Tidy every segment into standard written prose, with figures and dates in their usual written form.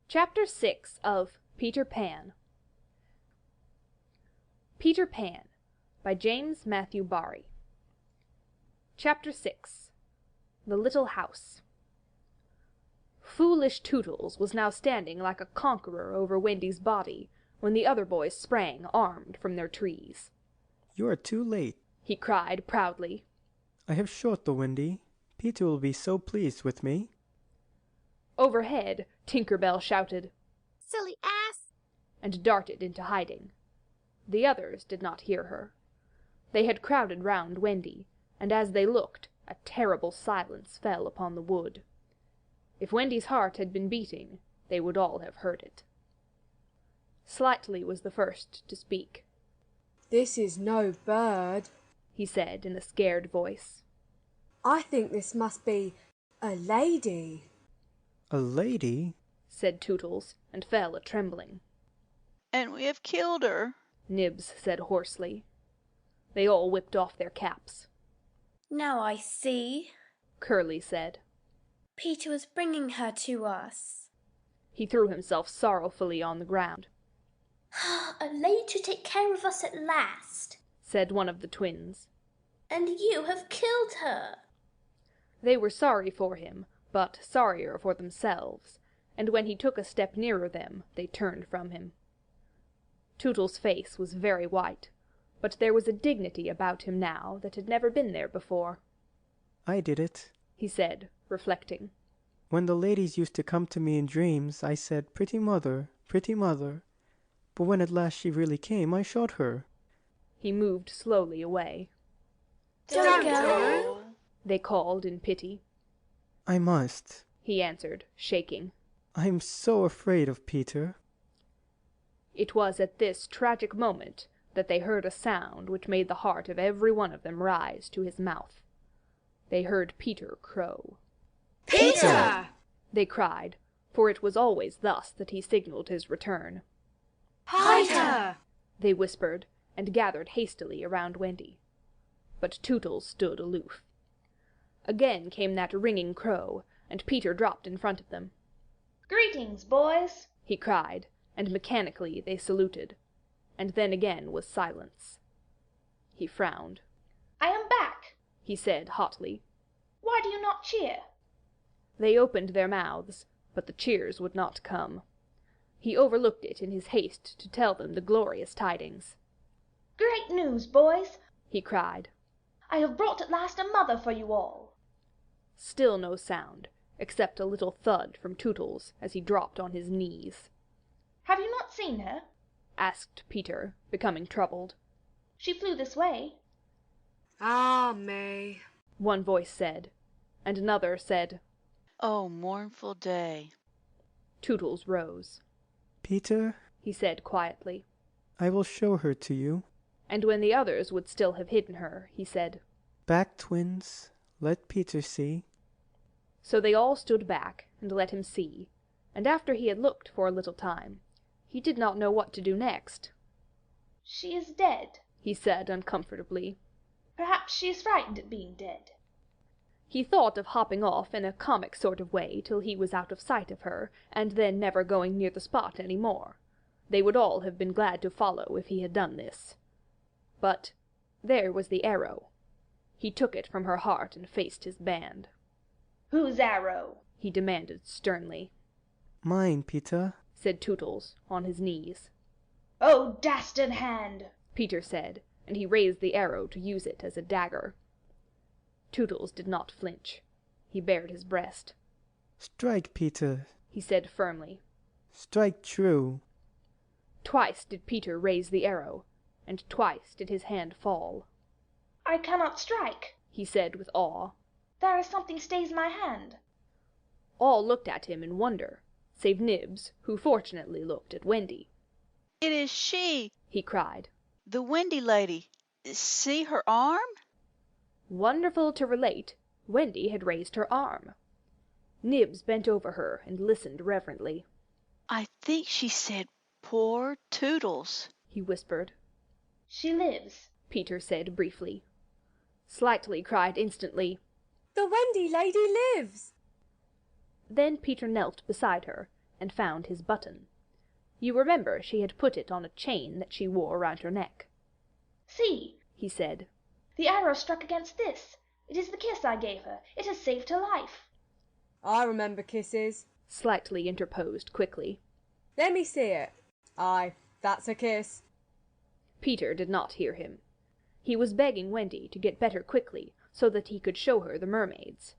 Chapter 6 of Peter Pan. Peter Pan by James Matthew Barrie. Chapter 6 The Little House. Foolish Tootles was now standing like a conqueror over Wendy's body, when the other boys sprang, armed, from their trees. "You are too late," he cried proudly. "I have shot the Wendy. Peter will be so pleased with me." Overhead, Tinker Bell shouted, "Silly ass!" and darted into hiding. The others did not hear her. They had crowded round Wendy, and as they looked, a terrible silence fell upon the wood. If Wendy's heart had been beating, they would all have heard it. Slightly was the first to speak. "This is no bird," he said in a scared voice. "I think this must be a lady." "A lady?" said Tootles, and fell a-trembling. "And we have killed her," Nibs said hoarsely. They all whipped off their caps. "Now I see," Curly said. "Peter was bringing her to us." He threw himself sorrowfully on the ground. "A lady to take care of us at last," said one of the twins. "And you have killed her." They were sorry for him, but sorrier for themselves, and when he took a step nearer them, they turned from him. Tootle's face was very white, but there was a dignity about him now that had never been there before. "I did it," he said, reflecting. "When the ladies used to come to me in dreams, I said, 'Pretty mother, pretty mother.' But when at last she really came, I shot her." He moved slowly away. "Don't go," they called in pity. "I must," he answered, shaking. "I'm so afraid of Peter." It was at this tragic moment that they heard a sound which made the heart of every one of them rise to his mouth. They heard Peter crow. "Peter!" they cried, for it was always thus that he signaled his return. "Hide her!" they whispered, and gathered hastily around Wendy. But Tootles stood aloof. Again came that ringing crow, and Peter dropped in front of them. "Greetings, boys!" he cried, and mechanically they saluted, and then again was silence. He frowned. "I am back," he said hotly. "Why do you not cheer?" They opened their mouths, but the cheers would not come. He overlooked it in his haste to tell them the glorious tidings. "Great news, boys!" he cried. "I have brought at last a mother for you all." Still no sound, except a little thud from Tootles as he dropped on his knees. "Have you not seen her?" asked Peter, becoming troubled. "She flew this way." "Ah, me," one voice said, and another said, "Oh, mournful day." Tootles rose. "Peter," he said quietly. "I will show her to you." And when the others would still have hidden her, he said, "Back, twins. Let Peter see." So they all stood back and let him see, and after he had looked for a little time, he did not know what to do next. "She is dead," he said uncomfortably. "Perhaps she is frightened at being dead." He thought of hopping off in a comic sort of way till he was out of sight of her, and then never going near the spot any more. They would all have been glad to follow if he had done this. But there was the arrow. He took it from her heart and faced his band. "Whose arrow?" he demanded sternly. "Mine, Peter," said Tootles, on his knees. "Oh, dastard hand!" Peter said, and he raised the arrow to use it as a dagger. Tootles did not flinch. He bared his breast. "Strike, Peter," he said firmly. "Strike true." Twice did Peter raise the arrow, and twice did his hand fall. "I cannot strike," he said with awe. "There is something stays my hand." All looked at him in wonder, save Nibs, who fortunately looked at Wendy. "It is she!" he cried. "The Wendy lady. See her arm?" Wonderful to relate, Wendy had raised her arm. Nibs bent over her and listened reverently. "I think she said, 'Poor Tootles,'" he whispered. "She lives," Peter said briefly. Slightly cried instantly, "The Wendy lady lives!" Then Peter knelt beside her, and found his button. You remember she had put it on a chain that she wore round her neck. See, He said. the arrow struck against this. It is the kiss I gave her. It has saved her life. I remember kisses. Slightly interposed quickly. Let me see it. Aye, that's a kiss. Peter did not hear him. He was begging Wendy to get better quickly, so that he could show her the mermaids.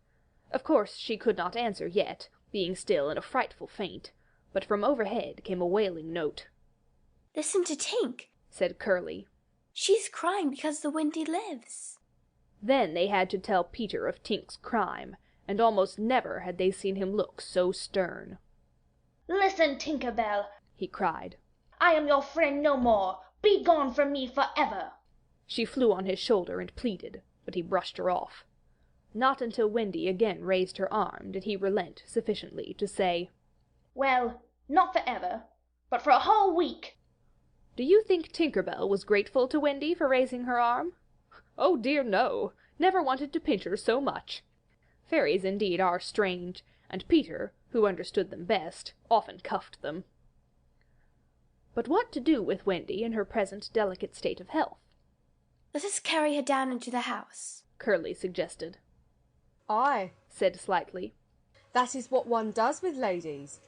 Of course she could not answer yet, being still in a frightful faint, but from overhead came a wailing note. Listen to Tink. Said Curly. She's crying because the Wendy lives. Then they had to tell Peter of Tink's crime, and almost never had they seen him look so stern. Listen, Tinker Bell, He cried. I am your friend no more. Be gone from me forever. She flew on his shoulder and pleaded, but he brushed her off. Not until Wendy again raised her arm did he relent sufficiently to say, Well, not forever, but for a whole week. Do you think Tinker Bell was grateful to Wendy for raising her arm? Oh dear no, never wanted to pinch her so much. Fairies indeed are strange, and Peter, who understood them best, often cuffed them. But what to do with Wendy in her present delicate state of health? Let us carry her down into the house, Curly suggested. Aye, Said Slightly. that is what one does with ladies.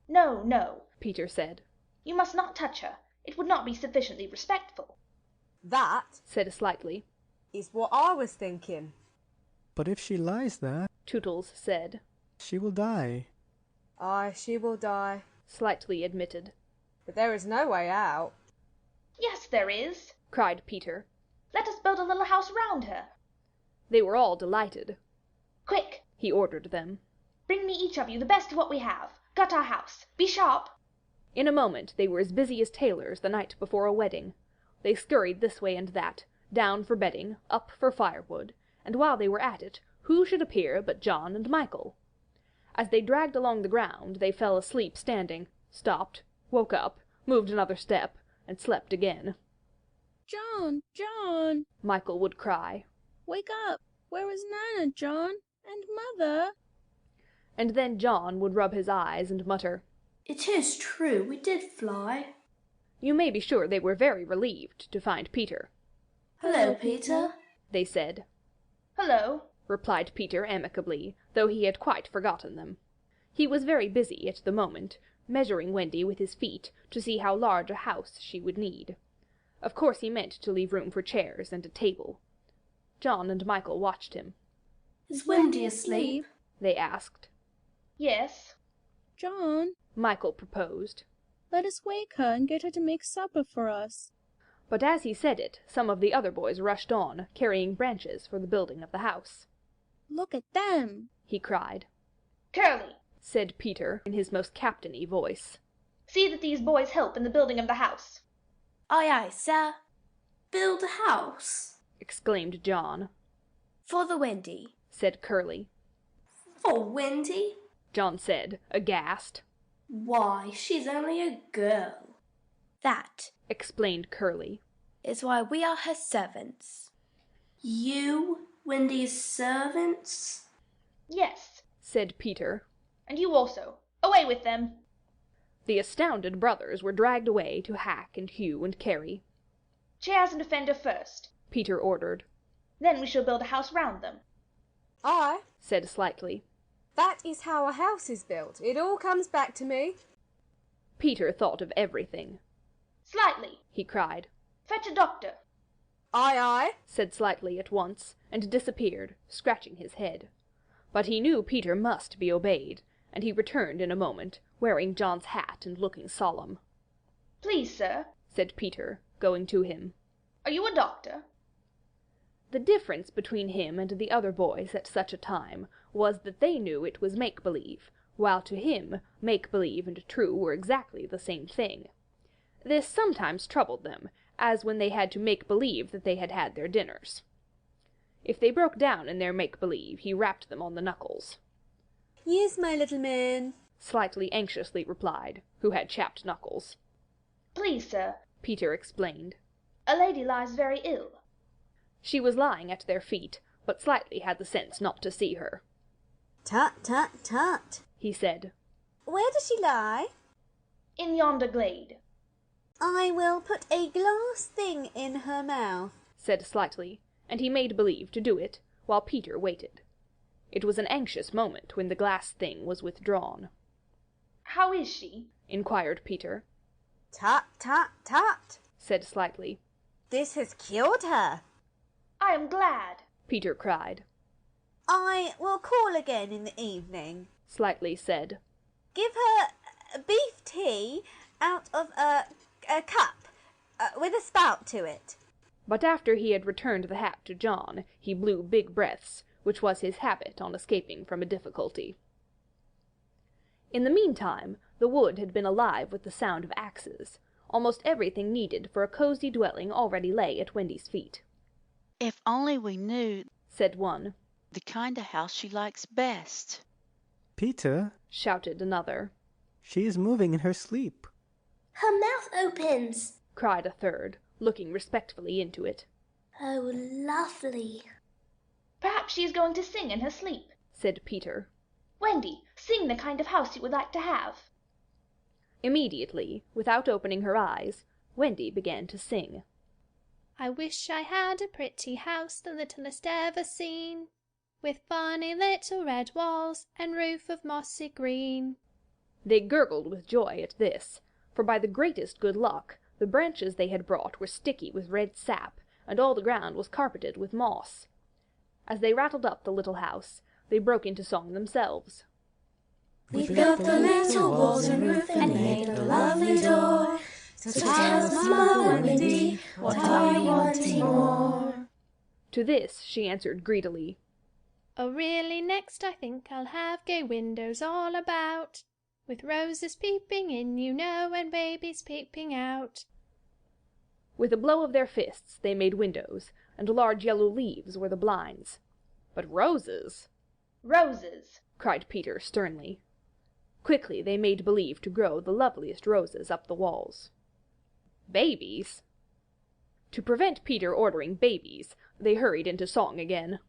No, no, Peter said. you must not touch her. It would not be sufficiently respectful. That Said Slightly. is what I was thinking. But if she lies there, Tootles said. she will die. Aye, she will die. Slightly admitted. But there is no way out. Yes, there is. Cried Peter. Let us build a little house round her. They were all delighted. Quick, He ordered them. bring me each of you the best of what we have. Gut our house. Be sharp. In a moment they were as busy as tailors the night before a wedding. They scurried this way and that, down for bedding, up for firewood, and while they were at it, who should appear but John and Michael? As they dragged along the ground, they fell asleep standing, stopped, woke up, moved another step, and slept again. John, John, Michael would cry, wake up! Where is Nana, John? And Mother? and then John would rub his eyes and mutter. It is true, we did fly. You may be sure they were very relieved to find Peter. Hello, Peter. They said. Hello. Replied Peter amicably, though he had quite forgotten them. He was very busy at the moment, measuring Wendy with his feet to see how large a house she would need. Of course he meant to leave room for chairs and a table. John and Michael watched him. Is Wendy asleep? They asked. Yes. John, Michael proposed. let us wake her and get her to make supper for us. But as he said it, some of the other boys rushed on, carrying branches for the building of the house. Look at them! He cried. Curly, Said Peter in his most captainy voice. see that these boys help in the building of the house. Aye, aye, sir. Build a house? Exclaimed John. For the Wendy. Said Curly. For Wendy? John said, aghast. Why, she's only a girl. That Explained Curly. is why we are her servants. You, Wendy's servants? Yes, Said Peter. and you also. Away with them. The astounded brothers were dragged away to hack and hew and carry. Chairs and a fender first. Peter ordered. Then we shall build a house round them. Aye, Said Slightly. that is how a house is built. It all comes back to me. Peter thought of everything. Slightly. He cried. Fetch a doctor. Aye, aye. Said Slightly at once, and disappeared, scratching his head. But he knew Peter must be obeyed, and he returned in a moment, wearing John's hat and looking solemn. Please, sir. Said Peter, going to him. Are you a doctor? The difference between him and the other boys at such a time was that they knew it was make-believe, while to him make-believe and true were exactly the same thing. This sometimes troubled them, as when they had to make believe that they had had their dinners. If they broke down in their make-believe, he rapped them on the knuckles. Yes, my little man. Slightly anxiously replied, who had chapped knuckles. Please, sir. Peter explained. A lady lies very ill. She was lying at their feet, but Slightly had the sense not to see her. Tut, tut, tut. He said. Where does she lie? In yonder glade. I will put a glass thing in her mouth, said Slightly, and he made believe to do it, while Peter waited. It was an anxious moment when the glass thing was withdrawn. How is she? Inquired Peter. Tut, tut, tut, said Slightly. This has cured her. I am glad, Peter cried. I will call again in the evening, Slightly said. Give her beef tea out of a cup with a spout to it. But after he had returned the hat to John, he blew big breaths, which was his habit on escaping from a difficulty. In the meantime, the wood had been alive with the sound of axes. Almost everything needed for a cozy dwelling already lay at Wendy's feet. If only we knew, said one, the kind of house she likes best. Peter, shouted another. She is moving in her sleep. Her mouth opens, cried a third, looking respectfully into it. Oh, lovely. Perhaps she is going to sing in her sleep, said Peter. Wendy, sing the kind of house you would like to have. Immediately, without opening her eyes, Wendy began to sing. I wish I had a pretty house, the littlest ever seen, with funny little red walls and roof of mossy green. They gurgled with joy at this, for by the greatest good luck the branches they had brought were sticky with red sap, and all the ground was carpeted with moss. As they rattled up the little house, they broke into song themselves. We built the little walls and roof and made a lovely door. So tell us, Mother Wendy, what are you wanting more? To this she answered greedily, Oh, really, next I think I'll have gay windows all about, with roses peeping in, you know, and babies peeping out. With a blow of their fists they made windows, and large yellow leaves were the blinds. But roses! Roses! cried Peter sternly. Quickly they made believe to grow the loveliest roses up the walls. Babies! To prevent Peter ordering babies, they hurried into song again.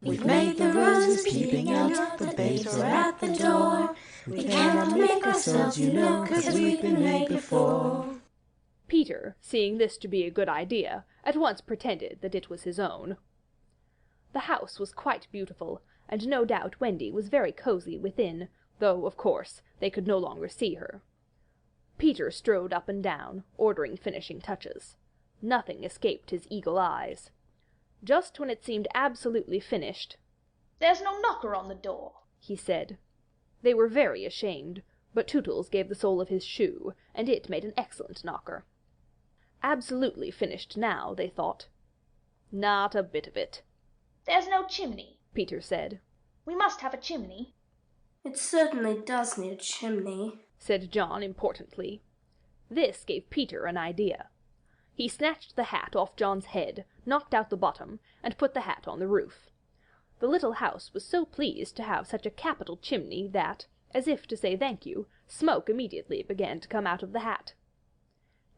We've made the roses peeping out, the babes are at the door. We cannot make ourselves, you know, 'cause we've been made before. Peter, seeing this to be a good idea, at once pretended that it was his own. The house was quite beautiful, and no doubt Wendy was very cozy within, though, of course, they could no longer see her. Peter strode up and down, ordering finishing touches. Nothing escaped his eagle eyes. Just when it seemed absolutely finished, "There's no knocker on the door," he said. They were very ashamed, but Tootles gave the sole of his shoe, and it made an excellent knocker. Absolutely finished now, they thought. Not a bit of it. "There's no chimney," Peter said. "We must have a chimney." It certainly does need a chimney, said John importantly. This gave Peter an idea. He snatched the hat off John's head, knocked out the bottom, and put the hat on the roof. The little house was so pleased to have such a capital chimney that, as if to say thank you, smoke immediately began to come out of the hat.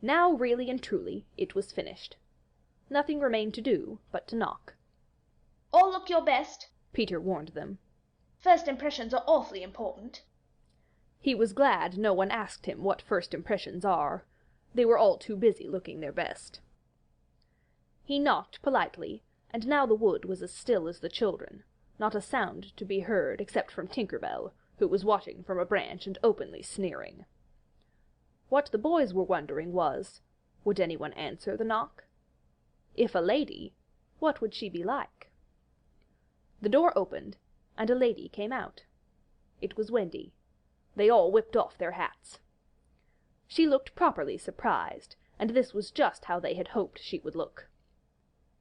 Now really and truly it was finished. Nothing remained to do but to knock. "All look your best," Peter warned them. "First impressions are awfully important." He was glad no one asked him what first impressions are. They were all too busy looking their best. He knocked politely, and now the wood was as still as the children, not a sound to be heard except from Tinker Bell, who was watching from a branch and openly sneering. What the boys were wondering was, would anyone answer the knock? If a lady, what would she be like? The door opened, and a lady came out. It was Wendy. They all whipped off their hats. She looked properly surprised, and this was just how they had hoped she would look.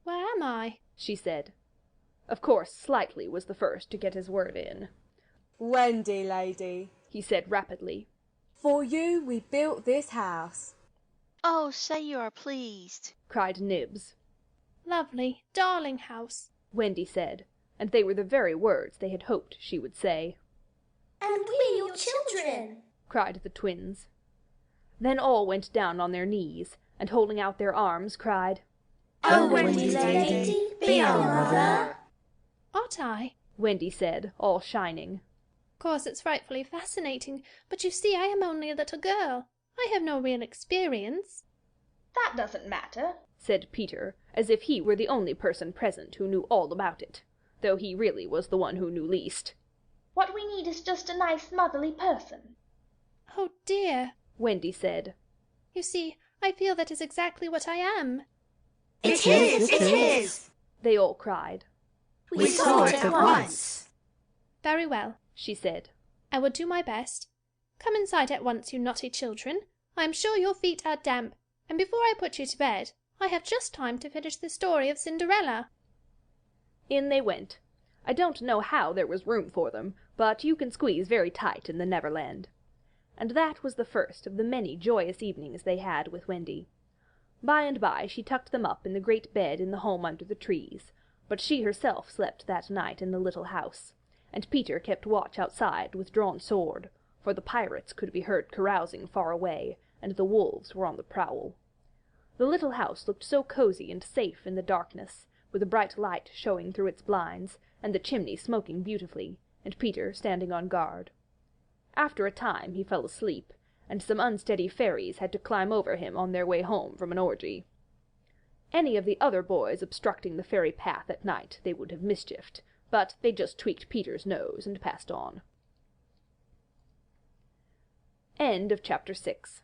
Where am I? She said. Of course, Slightly was the first to get his word in. Wendy, lady, he said rapidly. For you we built this house. Oh, say you are pleased, cried Nibs. Lovely, darling house, Wendy said, and they were the very words they had hoped she would say. And we your children, cried the twins. Then all went down on their knees, and holding out their arms, cried, "Oh, Wendy, lady, be our mother." Ought I? Wendy said, all shining. course it's frightfully fascinating, but you see I am only a little girl. I have no real experience." "That doesn't matter," said Peter, as if he were the only person present who knew all about it, though he really was the one who knew least. "What we need is just a nice motherly person." "Oh dear," Wendy said. "you see, I feel that is exactly what I am." It is! They all cried. We saw it at once. "Very well," she said. "I will do my best. Come inside at once, you naughty children. I am sure your feet are damp, and before I put you to bed, I have just time to finish the story of Cinderella." In they went. I don't know how there was room for them, but you can squeeze very tight in the Neverland. And that was the first of the many joyous evenings they had with Wendy. By and by she tucked them up in the great bed in the home under the trees, but she herself slept that night in the little house, and Peter kept watch outside with drawn sword, for the pirates could be heard carousing far away, and the wolves were on the prowl. The little house looked so cozy and safe in the darkness, with a bright light showing through its blinds, and the chimney smoking beautifully, and Peter standing on guard. After a time he fell asleep, and some unsteady fairies had to climb over him on their way home from an orgy. Any of the other boys obstructing the fairy path at night they would have mischiefed, but they just tweaked Peter's nose and passed on. End of chapter 6.